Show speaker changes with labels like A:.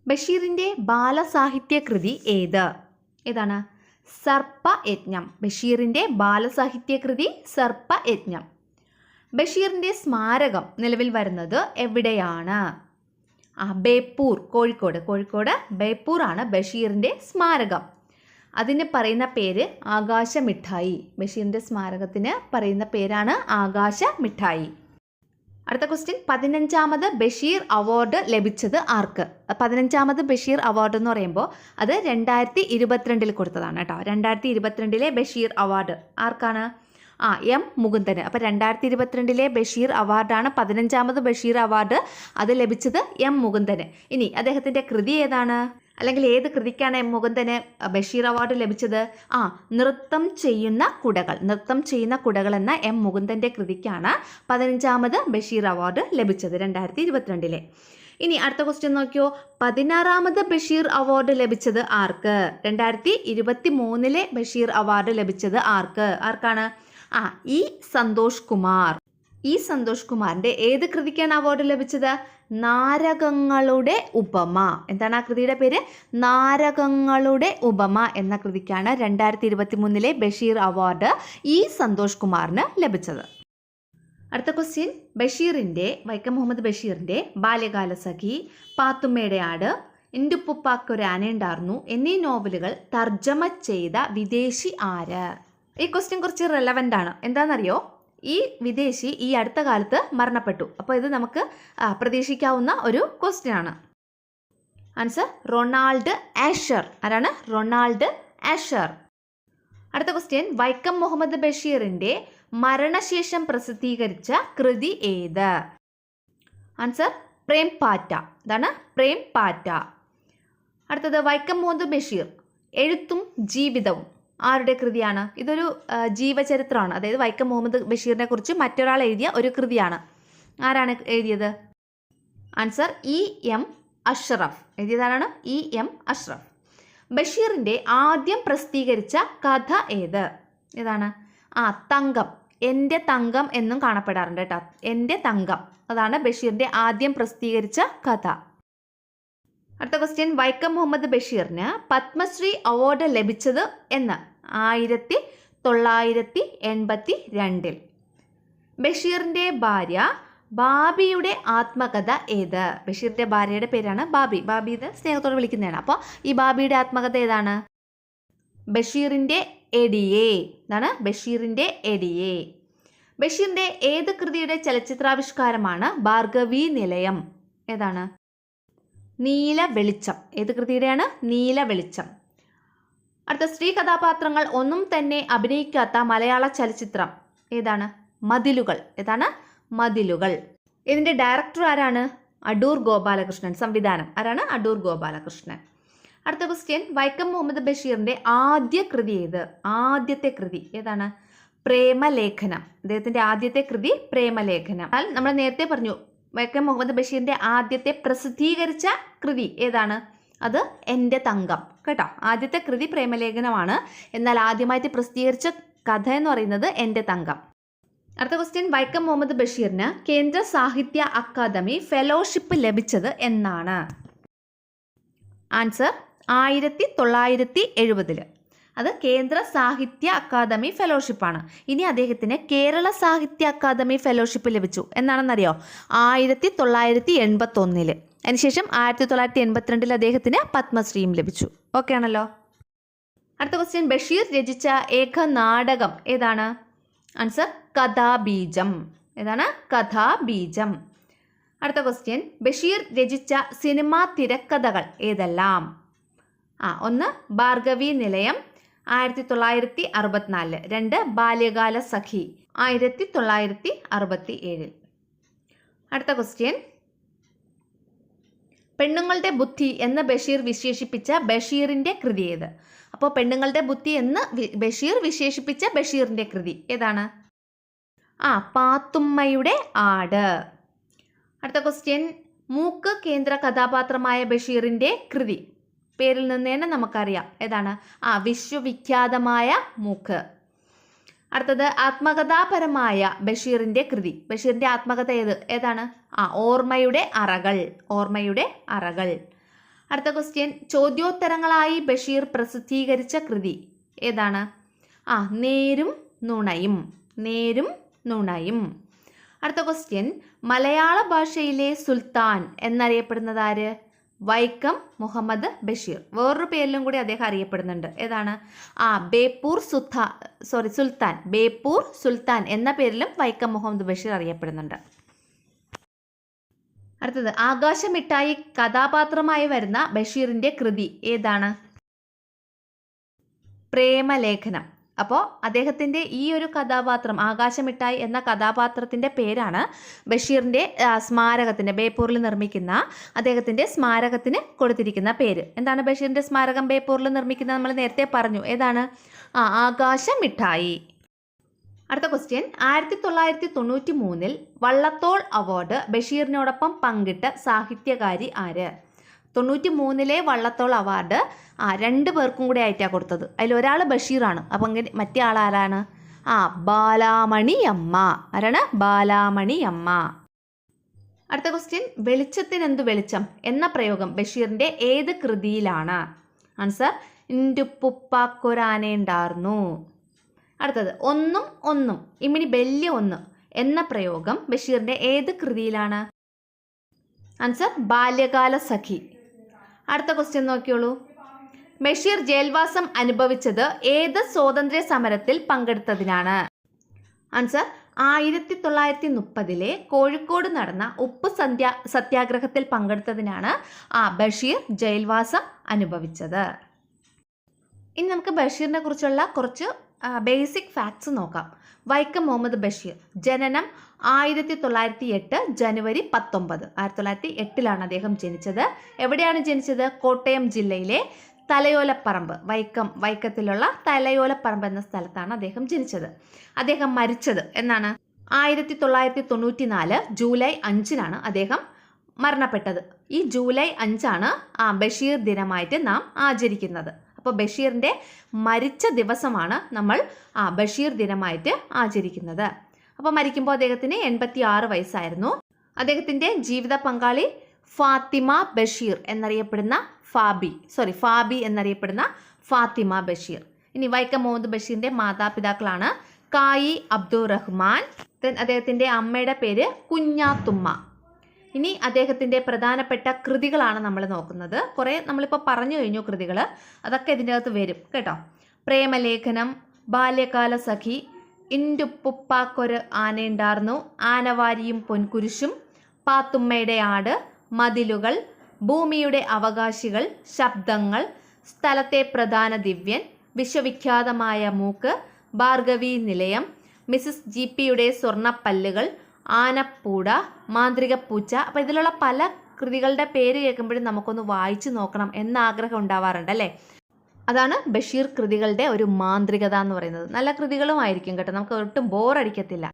A: ബഷീറിൻ്റെ ബാലസാഹിത്യ കൃതി ഏത്? ഏതാണ്? സർപ്പയജ്ഞം. ബഷീറിൻ്റെ ബാലസാഹിത്യ കൃതി സർപ്പയജ്ഞം. ബഷീറിൻ്റെ സ്മാരകം നിലവിൽ വരുന്നത് എവിടെയാണ്? ബേപ്പൂർ, കോഴിക്കോട് ബേപ്പൂർ ആണ് ബഷീറിൻ്റെ സ്മാരകം. അതിന് പറയുന്ന പേര് ആകാശമിഠായി. ബഷീറിൻ്റെ സ്മാരകത്തിന് പറയുന്ന പേരാണ് ആകാശമിഠായി. അടുത്ത ക്വസ്റ്റ്യൻ, 15ാമത് ബഷീർ അവാർഡ് ലഭിച്ചത് ആർക്ക്? 15ാമത് ബഷീർ അവാർഡ് എന്ന് പറയുമ്പോൾ അത് 2022 കൊടുത്തതാണ് കേട്ടോ. 2022 ബഷീർ അവാർഡ് ആർക്കാണ്? എം മുകുന്ദന്. അപ്പോൾ 2022 ബഷീർ അവാർഡാണ് 15ാമത് ബഷീർ അവാർഡ്. അത് ലഭിച്ചത് എം മുകുന്ദന്. ഇനി അദ്ദേഹത്തിൻ്റെ കൃതി ഏതാണ്? അല്ലെങ്കിൽ ഏത് കൃതിക്കാണ് എം മുകുന്ദന് ബഷീർ അവാർഡ് ലഭിച്ചത്? നൃത്തം ചെയ്യുന്ന കുടകൾ എന്ന എം മുകുന്ദൻ്റെ കൃതിക്കാണ് 15ാമത് ബഷീർ അവാർഡ് ലഭിച്ചത് 2022. ഇനി അടുത്ത ക്വസ്റ്റ്യൻ നോക്കിയോ. 16ാമത് ബഷീർ അവാർഡ് ലഭിച്ചത് ആർക്ക്? 2023 ബഷീർ അവാർഡ് ലഭിച്ചത് ആർക്കാണ്? ഇ സന്തോഷ് കുമാർ. ഈ സന്തോഷ് കുമാറിൻ്റെ ഏത് കൃതിക്കാണ് അവാർഡ് ലഭിച്ചത്? നാരകങ്ങളുടെ ഉപമ. എന്താണ് ആ കൃതിയുടെ പേര്? നാരകങ്ങളുടെ ഉപമ എന്ന കൃതിക്കാണ് 2023 ബഷീർ അവാർഡ് ഇ സന്തോഷ് കുമാറിന് ലഭിച്ചത്. അടുത്ത ക്വസ്റ്റ്യൻ, വൈക്കം മുഹമ്മദ് ബഷീറിൻ്റെ ബാല്യകാലസഖി, പാത്തുമ്മയുടെ ആട്, ഇന്റുപ്പുപ്പാക്കൊരു ആനയുണ്ടായിരുന്നു എന്നീ നോവലുകൾ തർജ്ജമ ചെയ്ത വിദേശി ആര്? ഈ ക്വസ്റ്റ്യൻ കുറച്ച് റെലവൻ്റ് ആണ്. എന്താണെന്നറിയോ? ഈ വിദേശി ഈ അടുത്ത കാലത്ത് മരണപ്പെട്ടു. അപ്പോൾ ഇത് നമുക്ക് പ്രതീക്ഷിക്കാവുന്ന ഒരു ക്വസ്റ്റ്യൻ ആണ്. Answer Ronald Asher. ആരാണ്? Ronald Asher. അടുത്ത ക്വസ്റ്റ്യൻ, വൈക്കം മുഹമ്മദ് ബഷീറിൻ്റെ മരണശേഷം പ്രസിദ്ധീകരിച്ച കൃതി ഏത്? ആൻസർ പ്രേം പാറ്റ. ഇതാണ് പ്രേം പാറ്റ. അടുത്തത്, വൈക്കം മുഹമ്മദ് ബഷീർ എഴുത്തും ജീവിതവും ആരുടെ കൃതിയാണ്? ഇതൊരു ജീവചരിത്രമാണ്. അതായത് വൈക്കം മുഹമ്മദ് ബഷീറിനെ കുറിച്ച് മറ്റൊരാൾ എഴുതിയ ഒരു കൃതിയാണ്. ആരാണ് എഴുതിയത്? Answer E M Ashraf. എഴുതിയതാരാണ്? E M Ashraf. ബഷീറിൻ്റെ ആദ്യം പ്രസിദ്ധീകരിച്ച കഥ ഏതാണ്? തങ്കം. എൻ്റെ തങ്കം എന്നും കാണപ്പെടാറുണ്ട് കേട്ടോ. എൻ്റെ തങ്കം, അതാണ് ബഷീറിൻ്റെ ആദ്യം പ്രസിദ്ധീകരിച്ച കഥ. അടുത്ത ക്വസ്റ്റ്യൻ, വൈക്കം മുഹമ്മദ് ബഷീറിന് പത്മശ്രീ അവാർഡ് ലഭിച്ചത് എന്ന്? 1982. ബഷീറിൻ്റെ ഭാര്യ ബാബിയുടെ ആത്മകഥ ഏത്? ബഷീറിൻ്റെ ഭാര്യയുടെ പേരാണ് ബാബി. ബാബി ഇത് സ്നേഹത്തോടെ വിളിക്കുന്നതാണ്. അപ്പോൾ ഈ ബാബിയുടെ ആത്മകഥ ഏതാണ്? ബഷീറിൻ്റെ എടിയെ. ഇതാണ് ബഷീറിൻ്റെ എടിയെ. ബഷീറിൻ്റെ ഏത് കൃതിയുടെ ചലച്ചിത്രാവിഷ്കാരമാണ് ഭാർഗവീ നിലയം? ഏതാണ്? നീല വെളിച്ചം. ഏത് കൃതിയുടെയാണ്? നീല വെളിച്ചം. അടുത്ത, സ്ത്രീ കഥാപാത്രങ്ങൾ ഒന്നും തന്നെ അഭിനയിക്കാത്ത മലയാള ചലച്ചിത്രം ഏതാണ്? മതിലുകൾ. ഏതാണ്? മതിലുകൾ. ഇതിൻ്റെ ഡയറക്ടർ ആരാണ്? അടൂർ ഗോപാലകൃഷ്ണൻ. സംവിധാനം ആരാണ്? അടൂർ ഗോപാലകൃഷ്ണൻ. അടുത്ത ക്വസ്റ്റ്യൻ, വൈക്കം മുഹമ്മദ് ബഷീറിൻ്റെ ആദ്യ കൃതി ഏത്? ആദ്യത്തെ കൃതി ഏതാണ്? പ്രേമലേഖനം. അദ്ദേഹത്തിൻ്റെ ആദ്യത്തെ കൃതി പ്രേമലേഖനം. നമ്മൾ നേരത്തെ പറഞ്ഞു വൈക്കം മുഹമ്മദ് ബഷീറിൻ്റെ ആദ്യത്തെ പ്രസിദ്ധീകരിച്ച കൃതി ഏതാണ്? അത് എൻ്റെ തങ്കം കേട്ടോ. ആദ്യത്തെ കൃതി പ്രേമലേഖനമാണ്. എന്നാൽ ആദ്യമായിട്ട് പ്രസിദ്ധീകരിച്ച കഥ എന്ന് പറയുന്നത് എൻ്റെ തങ്കം. അടുത്ത ക്വസ്റ്റ്യൻ, വൈക്കം മുഹമ്മദ് ബഷീറിന് കേന്ദ്ര സാഹിത്യ അക്കാദമി ഫെലോഷിപ്പ് ലഭിച്ചത് എന്നാണ്? ആൻസർ 1970. അത് കേന്ദ്ര സാഹിത്യ അക്കാദമി ഫെലോഷിപ്പാണ്. ഇനി അദ്ദേഹത്തിന് കേരള സാഹിത്യ അക്കാദമി ഫെലോഷിപ്പ് ലഭിച്ചു എന്നാണെന്നറിയോ? 1981. അതിനുശേഷം 1982 അദ്ദേഹത്തിന് പത്മശ്രീയും ലഭിച്ചു. ഓക്കെ ആണല്ലോ. അടുത്ത ക്വസ്റ്റ്യൻ, ബഷീർ രചിച്ച ഏക നാടകം ഏതാണ്? ആൻസർ കഥാബീജം. ഏതാണ്? കഥാബീജം. അടുത്ത ക്വസ്റ്റ്യൻ, ബഷീർ രചിച്ച സിനിമാ തിരക്കഥകൾ ഏതെല്ലാം? 1 ഭാർഗവീ നിലയം 1964. 2 ബാല്യകാല സഖി 1967. അടുത്ത ക്വസ്റ്റ്യൻ, പെണ്ണുങ്ങളുടെ ബുദ്ധി എന്ന് ബഷീർ വിശേഷിപ്പിച്ച ബഷീറിൻ്റെ കൃതി ഏത്? അപ്പോൾ പെണ്ണുങ്ങളുടെ ബുദ്ധി എന്ന് ബഷീർ വിശേഷിപ്പിച്ച ബഷീറിൻ്റെ കൃതി ഏതാണ്? പാത്തുമ്മയുടെ ആട്. അടുത്ത ക്വസ്റ്റ്യൻ, മൂക്ക് കേന്ദ്ര കഥാപാത്രമായ ബഷീറിൻ്റെ കൃതി പേരിൽ നിന്ന് തന്നെ നമുക്കറിയാം ഏതാണ്? വിശ്വവിഖ്യാതമായ മൂക്ക്. അടുത്തത്, ആത്മകഥാപരമായ ബഷീറിൻ്റെ കൃതി. ബഷീറിൻ്റെ ആത്മകഥ ഏതാണ്? ഓർമ്മയുടെ അറകൾ. ഓർമ്മയുടെ അറകൾ. അടുത്ത ക്വസ്റ്റ്യൻ, ചോദ്യോത്തരങ്ങളായി ബഷീർ പ്രസിദ്ധീകരിച്ച കൃതി ഏതാണ്? നേരും നുണയും. നേരും നുണയും. അടുത്ത ക്വസ്റ്റ്യൻ, മലയാള ഭാഷയിലെ സുൽത്താൻ എന്നറിയപ്പെടുന്നത് ആര്? വൈക്കം മുഹമ്മദ് ബഷീർ. വേറൊരു പേരിലും കൂടി അദ്ദേഹം അറിയപ്പെടുന്നുണ്ട്. ഏതാണ്? സുൽത്താൻ. ബേപ്പൂർ സുൽത്താൻ എന്ന പേരിലും വൈക്കം മുഹമ്മദ് ബഷീർ അറിയപ്പെടുന്നുണ്ട്. അടുത്തത്, ആകാശമിഠായി കഥാപാത്രമായി വരുന്ന ബഷീറിന്റെ കൃതി ഏതാണ്? പ്രേമലേഖനം. അപ്പോൾ അദ്ദേഹത്തിൻ്റെ ഈ ഒരു കഥാപാത്രം, ആകാശമിഠായി എന്ന കഥാപാത്രത്തിൻ്റെ പേരാണ് ബഷീറിൻ്റെ സ്മാരകത്തിന്, ബേപ്പൂരിൽ നിർമ്മിക്കുന്ന അദ്ദേഹത്തിൻ്റെ സ്മാരകത്തിന് കൊടുത്തിരിക്കുന്ന പേര്. എന്താണ് ബഷീറിൻ്റെ സ്മാരകം ബേപ്പൂരിൽ നിർമ്മിക്കുന്നത്? നമ്മൾ നേരത്തെ പറഞ്ഞു. ഏതാണ്? ആകാശമിഠായി. അടുത്ത ക്വസ്റ്റ്യൻ, 1993 വള്ളത്തോൾ അവാർഡ് ബഷീറിനോടൊപ്പം പങ്കിട്ട സാഹിത്യകാരി ആര്? 93 വള്ളത്തോൾ അവാർഡ് 2 പേർക്കും കൂടെ ആയിട്ടാണ് കൊടുത്തത്. അതിലൊരാൾ ബഷീറാണ്. അപ്പം അങ്ങനെ മറ്റേ ആൾ ആരാണ്? ബാലാമണി അമ്മ. ആരാണ്? ബാലാമണി അമ്മ. അടുത്ത ക്വസ്റ്റ്യൻ, വെളിച്ചത്തിനെന്തു വെളിച്ചം എന്ന പ്രയോഗം ബഷീറിൻ്റെ ഏത് കൃതിയിലാണ്? ആൻസർ, ഇന്റുപ്പുപ്പാക്കൊരാനയുണ്ടാർന്നു. അടുത്തത്, ഒന്നും ഒന്നും ഇമിനി വലിയ ഒന്ന് എന്ന പ്രയോഗം ബഷീറിൻ്റെ ഏത് കൃതിയിലാണ്? ആൻസർ, ബാല്യകാല സഖി. അടുത്ത ക്വസ്റ്റ്യൻ നോക്കിയോളൂ. ബഷീർ ജയിൽവാസം അനുഭവിച്ചത് ഏത് സ്വാതന്ത്ര്യ സമരത്തിൽ പങ്കെടുത്തതിനാണ്? ആൻസർ, 1930 കോഴിക്കോട് നടന്ന ഉപ്പ് സത്യാഗ്രഹത്തിൽ പങ്കെടുത്തതിനാണ് ബഷീർ ജയിൽവാസം അനുഭവിച്ചത്. ഇനി നമുക്ക് ബഷീറിനെ കുറിച്ചുള്ള കുറച്ച് ബേസിക് ഫാക്ട്സ് നോക്കാം. വൈക്കം മുഹമ്മദ് ബഷീർ, ജനനം 1908 ജനുവരി 19. 1908 അദ്ദേഹം ജനിച്ചത്. എവിടെയാണ് ജനിച്ചത്? കോട്ടയം ജില്ലയിലെ തലയോലപ്പറമ്പ്, വൈക്കത്തിലുള്ള തലയോലപ്പറമ്പ് എന്ന സ്ഥലത്താണ് അദ്ദേഹം ജനിച്ചത്. അദ്ദേഹം മരിച്ചത് എന്നാണ്? 1994 ജൂലൈ 5 അദ്ദേഹം മരണപ്പെട്ടത്. ഈ ജൂലൈ 5 ബഷീർ ദിനമായിട്ട് നാം ആചരിക്കുന്നത്. അപ്പോൾ ബഷീറിൻ്റെ മരിച്ച ദിവസമാണ് നമ്മൾ ബഷീർ ദിനമായിട്ട് ആചരിക്കുന്നത്. അപ്പോൾ മരിക്കുമ്പോൾ അദ്ദേഹത്തിന് 86 വയസ്സായിരുന്നു. അദ്ദേഹത്തിൻ്റെ ജീവിത പങ്കാളി ഫാത്തിമ ബഷീർ എന്നറിയപ്പെടുന്ന ഫാബി എന്നറിയപ്പെടുന്ന ഫാത്തിമ ബഷീർ. ഇനി വൈക്കം മുഹമ്മദ് ബഷീറിൻ്റെ മാതാപിതാക്കളാണ് കായി അബ്ദുറഹ്മാൻ. അദ്ദേഹത്തിൻ്റെ അമ്മയുടെ പേര് കുഞ്ഞാത്തുമ്മ. ഇനി അദ്ദേഹത്തിൻ്റെ പ്രധാനപ്പെട്ട കൃതികളാണ് നമ്മൾ നോക്കുന്നത്. കുറേ നമ്മളിപ്പോൾ പറഞ്ഞു കഴിഞ്ഞു കൃതികൾ, അതൊക്കെ ഇതിൻ്റെ അകത്ത് വരും കേട്ടോ. പ്രേമലേഖനം, ബാല്യകാല സഖി, ഇന്റുപ്പുപ്പാക്കൊരു ആനയുണ്ടാർന്നു, ആനവാരിയും പൊൻകുരിശും, പാത്തുമ്മയുടെ ആട്, മതിലുകൾ, ഭൂമിയുടെ അവകാശികൾ, ശബ്ദങ്ങൾ, സ്ഥലത്തെ പ്രധാന ദിവ്യൻ, വിശ്വവിഖ്യാതമായ മൂക്ക്, ഭാർഗവി നിലയം, മിസസ് GPയുടെ സ്വർണ്ണപ്പല്ലുകൾ, ആനപ്പൂട, മാന്ത്രിക പൂച്ച. അപ്പോൾ ഇതിലുള്ള പല കൃതികളുടെ പേര് കേൾക്കുമ്പോഴും നമുക്കൊന്ന് വായിച്ചു നോക്കണം എന്ന ആഗ്രഹം ഉണ്ടാവാറുണ്ട് അല്ലേ? അതാണ് ബഷീർ കൃതികളുടെ ഒരു മാന്ത്രികത എന്ന് പറയുന്നത്. നല്ല കൃതികളുമായിരിക്കും കേട്ടോ, നമുക്ക് ഒട്ടും ബോറടിക്കത്തില്ല.